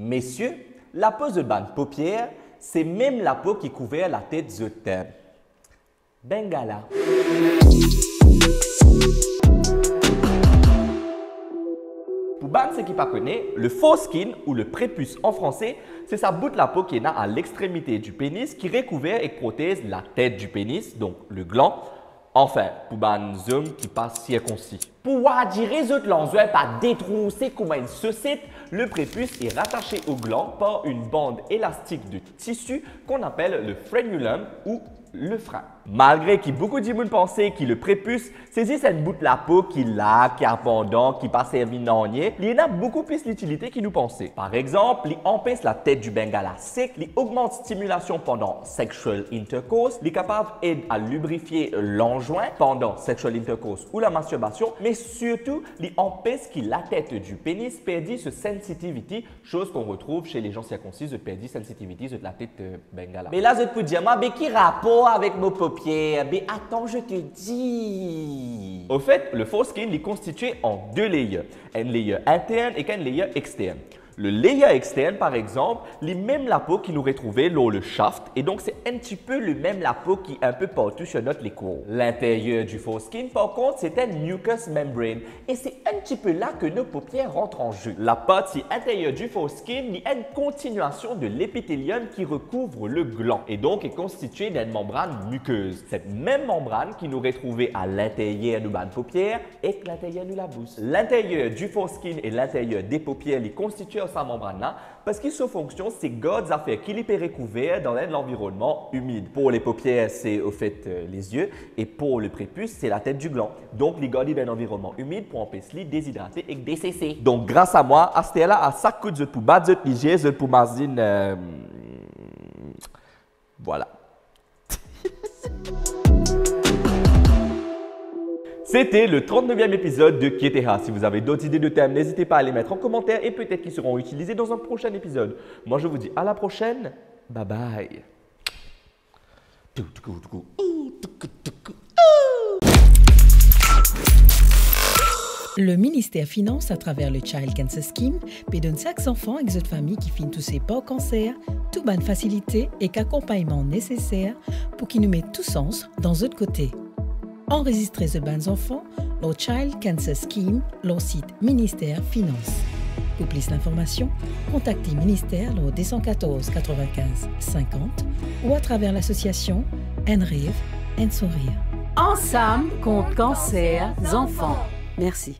Messieurs, la peau de ban paupière, c'est même la peau qui couvre la tête de thème. Bengala. Pour ban ceux qui ne connaissent, le foreskin ou le prépuce en français, c'est sa bout de la peau qui est à l'extrémité du pénis qui recouvre et protège la tête du pénis, donc le gland. Enfin, pour ban hommes qui passe circoncis. Pour dire les autres l'enjeu pas détrousser comme une saucette, le prépuce est rattaché au gland par une bande élastique de tissu qu'on appelle le frenulum ou le frein. Malgré que beaucoup de gens pensent que le prépuce, c'est cette bout de la peau qui là, qui est abondant, qui pas servi n'ennier, il y en a beaucoup plus d'utilité qu'il nous pensait. Par exemple, il empêche la tête du bengala sec, il augmente stimulation pendant sexual intercourse, il est capable d'aider à lubrifier l'enjoint pendant sexual intercourse ou la masturbation, mais surtout, il empêche que la tête du pénis perde ce sensitivity, chose qu'on retrouve chez les gens circoncis, de perdre sensitivity de la tête bengala. Mais là, je peux dire, mais qui rapport avec nos paupières? Mais attends, je te dis. Au fait, le foreskin est constitué en deux layers, un layer interne et un layer externe. Le layer externe, par exemple, est même la peau qui nous retrouvait lors le shaft et donc c'est un petit peu le même la peau qui est un peu partout sur notre écrou. L'intérieur du foreskin, par contre, c'est un mucous membrane et c'est un petit peu là que nos paupières rentrent en jeu. La partie intérieure du foreskin est une continuation de l'épithélium qui recouvre le gland et donc est constituée d'une membrane muqueuse. Cette même membrane qui nous retrouvait à l'intérieur de nos paupières et l'intérieur de la bouche. L'intérieur du foreskin et l'intérieur des paupières est constitué sa membrane là parce que sa fonction c'est garder à faire qu'il est recouvert dans l'environnement humide. Pour les paupières c'est au fait les yeux et pour le prépuce c'est la tête du gland. Donc les garder dans un environnement humide pour empêcher les déshydrater et décesser. Donc grâce à moi, à ce là à chaque coup de pour battre de l'hygiène, de pour mazine voilà. C'était le 39e épisode de Kieteha. Si vous avez d'autres idées de thèmes, n'hésitez pas à les mettre en commentaire et peut-être qu'ils seront utilisés dans un prochain épisode. Moi, je vous dis à la prochaine. Bye bye. Le ministère finance à travers le Child Cancer Scheme et donne 5 enfants avec cette famille qui finit touchés par le cancer, toute bonne facilité et qu'accompagnement nécessaire pour qu'ils nous mettent tout sens dans l'autre côté. Enregistrez ce bans enfants, le Child Cancer Scheme, leur site Ministère Finance. Pour plus d'informations, contactez Ministère au 214 95 50 ou à travers l'association NRIV, Sourire. Ensemble contre cancer enfants. Merci.